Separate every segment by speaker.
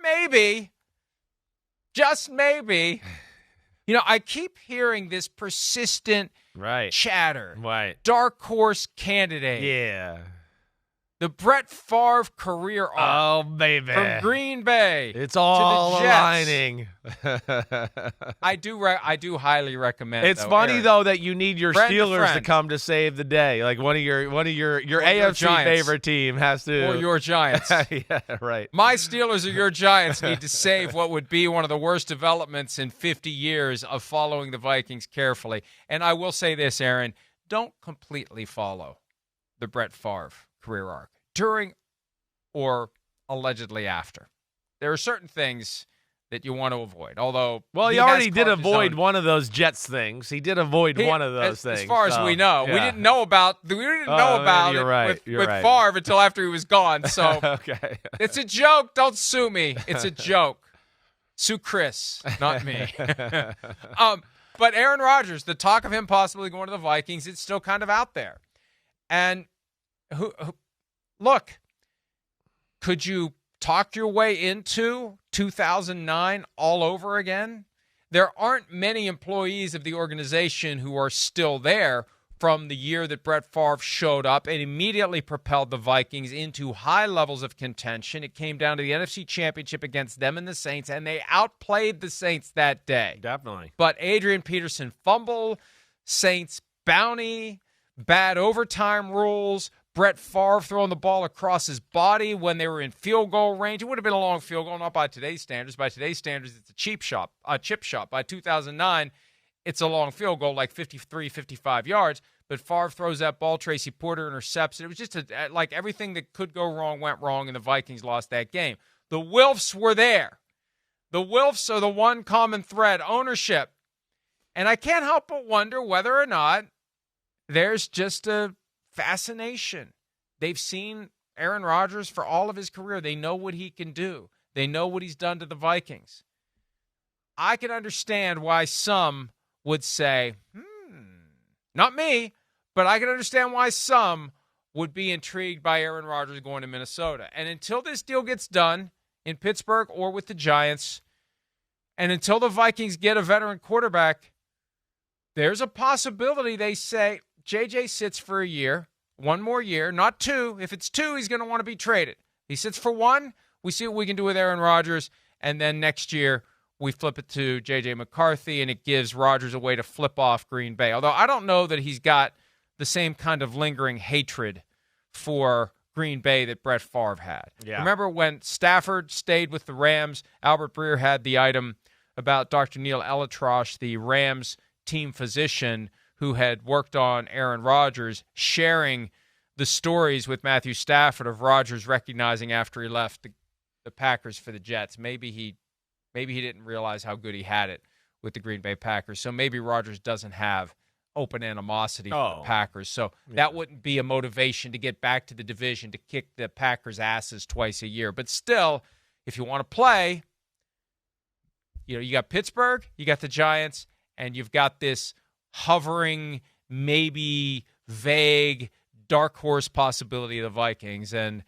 Speaker 1: maybe, just maybe, I keep hearing this persistent chatter.
Speaker 2: Right.
Speaker 1: Dark horse candidate.
Speaker 2: Yeah.
Speaker 1: The Brett Favre career arc.
Speaker 2: Oh, baby.
Speaker 1: From Green Bay.
Speaker 2: It's all
Speaker 1: to the Jets.
Speaker 2: aligning.
Speaker 1: I do highly recommend.
Speaker 2: It's funny
Speaker 1: Aaron,
Speaker 2: though that you need your
Speaker 1: friend
Speaker 2: Steelers to come to save the day. Like one of your AFC favorite team has to,
Speaker 1: or your Giants.
Speaker 2: Yeah, right.
Speaker 1: My Steelers or your Giants need to save what would be one of the worst developments in 50 years of following the Vikings carefully. And I will say this, Aaron, don't completely follow the Brett Favre career arc during or allegedly after. There are certain things that you want to avoid. Although,
Speaker 2: he already did avoid one of those Jets things. He did avoid one of those things.
Speaker 1: As far as we know,
Speaker 2: yeah.
Speaker 1: we didn't know about it with Favre until after he was gone. So
Speaker 2: okay.
Speaker 1: It's a joke. Don't sue me. It's a joke. Sue Chris, not me. But Aaron Rodgers, the talk of him possibly going to the Vikings, it's still kind of out there. And look, could you talk your way into 2009 all over again? There aren't many employees of the organization who are still there from the year that Brett Favre showed up and immediately propelled the Vikings into high levels of contention. It came down to the NFC Championship against them and the Saints, and they outplayed the Saints that day.
Speaker 2: Definitely.
Speaker 1: But Adrian Peterson fumble, Saints bounty, bad overtime rules, Brett Favre throwing the ball across his body when they were in field goal range. It would have been a long field goal, not by today's standards. By today's standards, it's a chip shot. By 2009, it's a long field goal, like 53, 55 yards. But Favre throws that ball. Tracy Porter intercepts it. It was just like everything that could go wrong went wrong, and the Vikings lost that game. The Wilfs were there. The Wilfs are the one common thread, ownership. And I can't help but wonder whether or not there's just a fascination. They've seen Aaron Rodgers for all of his career. They know what he can do. They know what he's done to the Vikings. I can understand why some would say, not me, but I can understand why some would be intrigued by Aaron Rodgers going to Minnesota. And until this deal gets done in Pittsburgh or with the Giants, and until the Vikings get a veteran quarterback, there's a possibility they say, JJ sits for a year, one more year, not two. If it's two, he's going to want to be traded. He sits for one. We see what we can do with Aaron Rodgers. And then next year, we flip it to JJ McCarthy, and it gives Rodgers a way to flip off Green Bay. Although I don't know that he's got the same kind of lingering hatred for Green Bay that Brett Favre had.
Speaker 2: Yeah.
Speaker 1: Remember when Stafford stayed with the Rams, Albert Breer had the item about Dr. Neil Elatrosh, the Rams team physician, who had worked on Aaron Rodgers, sharing the stories with Matthew Stafford of Rodgers recognizing after he left the Packers for the Jets. Maybe he didn't realize how good he had it with the Green Bay Packers. So maybe Rodgers doesn't have open animosity for the Packers. So that wouldn't be a motivation to get back to the division, to kick the Packers' asses twice a year. But still, if you want to play, you got Pittsburgh, you got the Giants, and you've got this hovering, maybe vague, dark horse possibility of the Vikings. And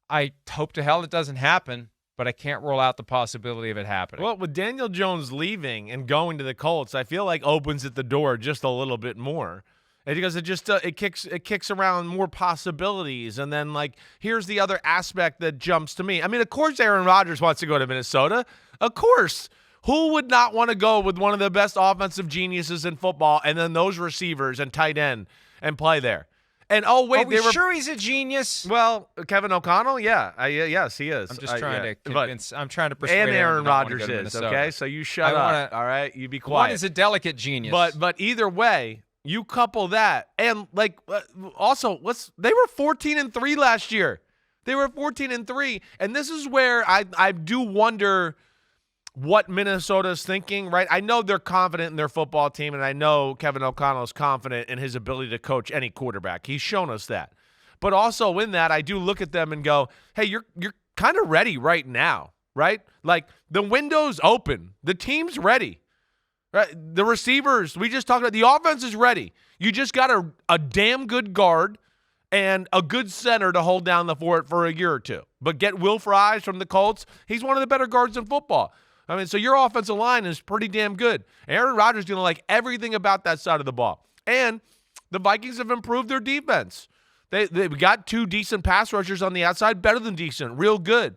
Speaker 1: I hope to hell it doesn't happen, but I can't rule out the possibility of it happening.
Speaker 2: Well, with Daniel Jones leaving and going to the Colts, I feel like opens at the door just a little bit more. Because it just it kicks around more possibilities. And then, here's the other aspect that jumps to me. I mean, of course Aaron Rodgers wants to go to Minnesota. Of course. Who would not want to go with one of the best offensive geniuses in football and then those receivers and tight end and play there? And
Speaker 1: are we sure he's a genius?
Speaker 2: Well, Kevin O'Connell, yes, he is.
Speaker 1: I'm just trying to convince. I'm trying to persuade.
Speaker 2: And Aaron Rodgers
Speaker 1: is
Speaker 2: okay. So you shut up. All right, you be quiet.
Speaker 1: One is a delicate genius,
Speaker 2: but either way, you couple that and also they were 14-3 last year. They were 14-3, and this is where I do wonder what Minnesota's thinking, right? I know they're confident in their football team, and I know Kevin O'Connell is confident in his ability to coach any quarterback. He's shown us that. But also in that, I do look at them and go, hey, you're kind of ready right now, right? Like, the window's open. The team's ready. Right? The receivers, we just talked about, the offense is ready. You just got a damn good guard and a good center to hold down the fort for a year or two. But get Will Fries from the Colts. He's one of the better guards in football. I mean, so your offensive line is pretty damn good. Aaron Rodgers is going to like everything about that side of the ball. And the Vikings have improved their defense. They've got 2 decent pass rushers on the outside, better than decent, real good.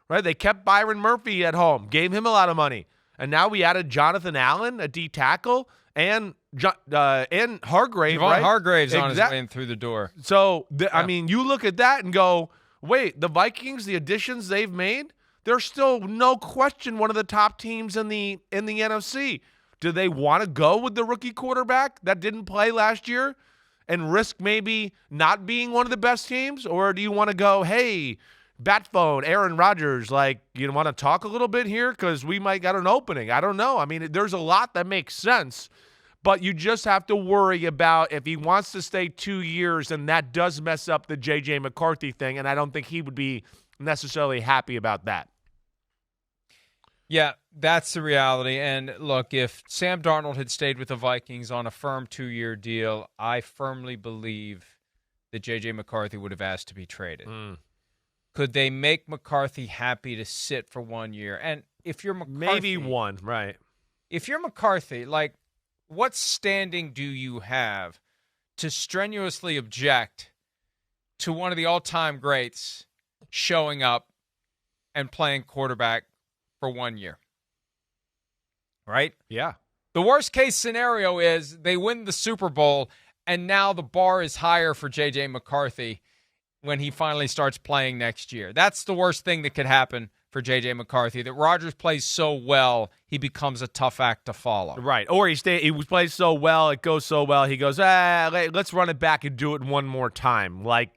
Speaker 2: Right? They kept Byron Murphy at home, gave him a lot of money. And now we added Jonathan Allen, a D tackle, and Hargrave, right?
Speaker 1: Hargrave's on his way in through the door.
Speaker 2: So, I mean, you look at that and go, wait, the Vikings, the additions they've made, they're still no question one of the top teams in the NFC. Do they want to go with the rookie quarterback that didn't play last year and risk maybe not being one of the best teams? Or do you want to go, hey, bat phone, Aaron Rodgers, like, you want to talk a little bit here because we might got an opening? I don't know. I mean, there's a lot that makes sense, but you just have to worry about if he wants to stay 2 years, and that does mess up the J.J. McCarthy thing, and I don't think he would be necessarily happy about that.
Speaker 1: Yeah, that's the reality. And look, if Sam Darnold had stayed with the Vikings on a firm 2-year deal, I firmly believe that J.J. McCarthy would have asked to be traded. Could they make McCarthy happy to sit for 1 year? And if you're McCarthy,
Speaker 2: maybe one, right?
Speaker 1: If you're McCarthy, like, what standing do you have to strenuously object to one of the all-time greats showing up and playing quarterback for 1 year? Right?
Speaker 2: Yeah.
Speaker 1: The worst case scenario is they win the Super Bowl, and now the bar is higher for J.J. McCarthy when he finally starts playing next year. That's the worst thing that could happen for J.J. McCarthy, that Rodgers plays so well, he becomes a tough act to follow.
Speaker 2: Right. Or he plays so well, it goes so well, he goes, let's run it back and do it one more time, like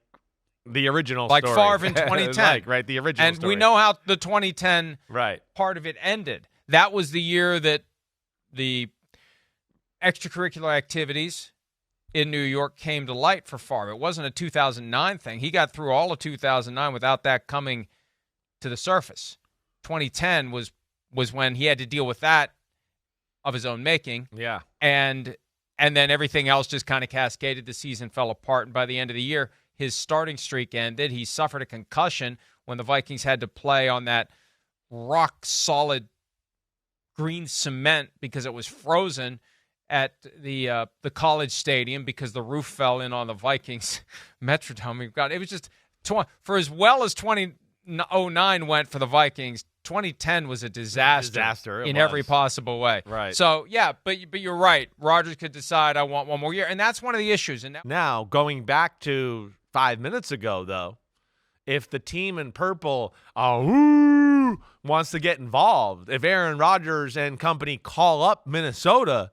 Speaker 2: the original
Speaker 1: like
Speaker 2: story.
Speaker 1: Favre in 2010.
Speaker 2: Right, the original
Speaker 1: and
Speaker 2: story.
Speaker 1: we know how the 2010
Speaker 2: right.
Speaker 1: part of it ended. That was the year that the extracurricular activities in New York came to light for Favre. It wasn't a 2009 thing. He got through all of 2009 without that coming to the surface. 2010 was when he had to deal with that of his own making.
Speaker 2: Yeah.
Speaker 1: And then everything else just kind of cascaded. The season fell apart, and by the end of the year, his starting streak ended. He suffered a concussion when the Vikings had to play on that rock-solid green cement because it was frozen at the College Stadium because the roof fell in on the Vikings Metrodome. It was just for as well as 2009 went for the Vikings. 2010 was a disaster in every possible way.
Speaker 2: Right.
Speaker 1: So yeah, but you're right. Rodgers could decide I want 1 more year, and that's one of the issues. And
Speaker 2: now going back to 5 minutes ago, though, if the team in purple wants to get involved, if Aaron Rodgers and company call up Minnesota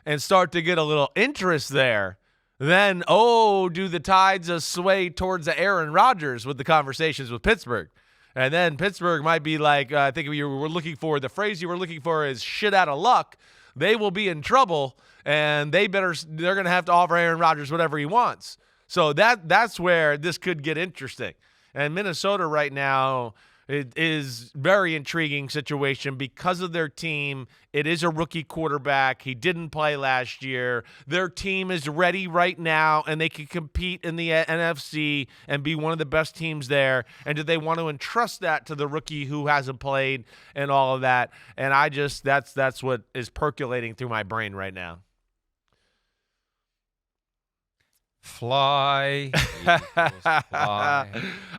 Speaker 2: and start to get a little interest there, then, do the tides sway towards the Aaron Rodgers with the conversations with Pittsburgh. And then Pittsburgh might be like, I think the phrase you were looking for is shit out of luck. They will be in trouble, and they're going to have to offer Aaron Rodgers whatever he wants. So that's where this could get interesting. And Minnesota right now, it is very intriguing situation because of their team. It is a rookie quarterback. He didn't play last year. Their team is ready right now, and they can compete in the NFC and be one of the best teams there. And do they want to entrust that to the rookie who hasn't played and all of that? And that's what is percolating through my brain right now.
Speaker 1: Fly, Eagles, fly.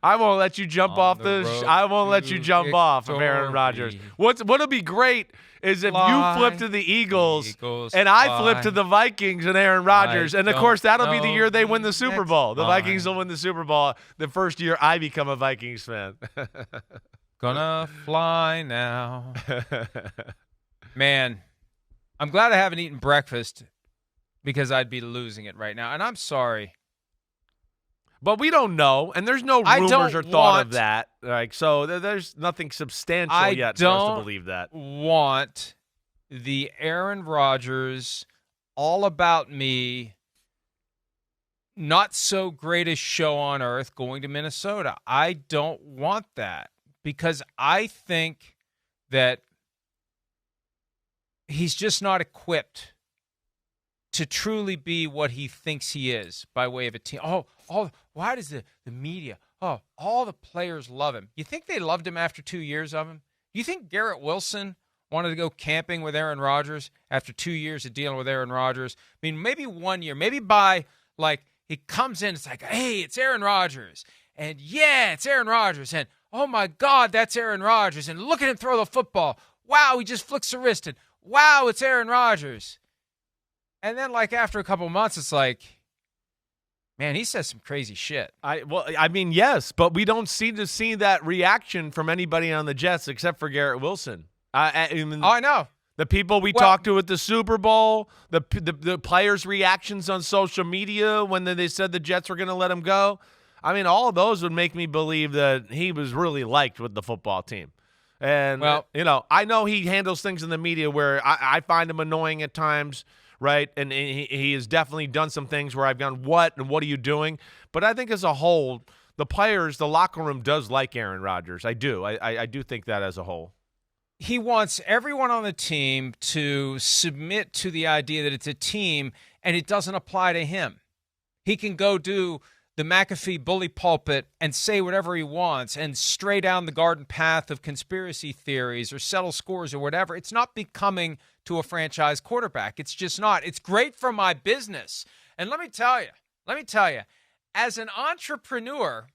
Speaker 2: I won't let you jump off I won't let you jump off of Aaron Rodgers. What'll be great is if you flip to the Eagles and I flip to the Vikings and Aaron Rodgers, and of course that'll be the year they win the Super Bowl. The Vikings will win the Super Bowl the first year I become a Vikings fan.
Speaker 1: Gonna fly now. Man, I'm glad I haven't eaten breakfast, because I'd be losing it right now. And I'm sorry.
Speaker 2: But we don't know, and there's no rumors or thought of that. So there's nothing substantial yet for us to believe that.
Speaker 1: I don't want the Aaron Rodgers, all about me, not so greatest show on earth going to Minnesota. I don't want that, because I think that he's just not equipped to truly be what he thinks he is by way of a team. Why does the media, all the players love him? You think they loved him after 2 years of him? You think Garrett Wilson wanted to go camping with Aaron Rodgers after 2 years of dealing with Aaron Rodgers? I mean, maybe 1 year, maybe by, like, he comes in, it's like, hey, it's Aaron Rodgers. And, yeah, it's Aaron Rodgers. And, oh, my God, that's Aaron Rodgers. And look at him throw the football. Wow, he just flicks the wrist. And, wow, it's Aaron Rodgers. And then, like, after a couple months, it's like, man, he says some crazy shit.
Speaker 2: I mean, yes, but we don't seem to see that reaction from anybody on the Jets except for Garrett Wilson.
Speaker 1: I know.
Speaker 2: The people we talked to at the Super Bowl, the players' reactions on social media when they said the Jets were going to let him go. I mean, all of those would make me believe that he was really liked with the football team. And, I know he handles things in the media where I find him annoying at times, right? And he has definitely done some things where I've gone, what are you doing? But I think as a whole, the players, the locker room does like Aaron Rodgers. I do. I do think that as a whole.
Speaker 1: He wants everyone on the team to submit to the idea that it's a team and it doesn't apply to him. He can go do the McAfee bully pulpit and say whatever he wants and stray down the garden path of conspiracy theories or settle scores or whatever. It's not becoming to a franchise quarterback. It's just not. It's great for my business. And let me tell you, as an entrepreneur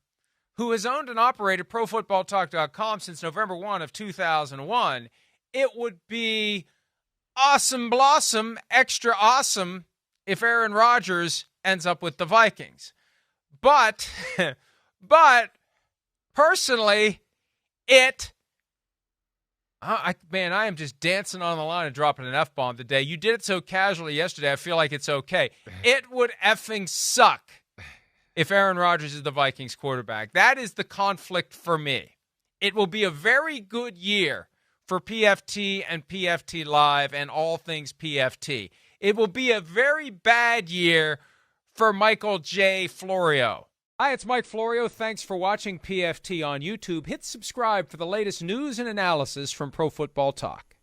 Speaker 1: who has owned and operated ProFootballTalk.com since November 1 of 2001, it would be awesome blossom, extra awesome if Aaron Rodgers ends up with the Vikings. But personally, I am just dancing on the line and dropping an F-bomb today. You did it so casually yesterday, I feel like it's okay. It would effing suck if Aaron Rodgers is the Vikings quarterback. That is the conflict for me. It will be a very good year for PFT and PFT Live and all things PFT. It will be a very bad year for Michael J. Florio. Hi, it's Mike Florio. Thanks for watching PFT on YouTube. Hit subscribe for the latest news and analysis from Pro Football Talk.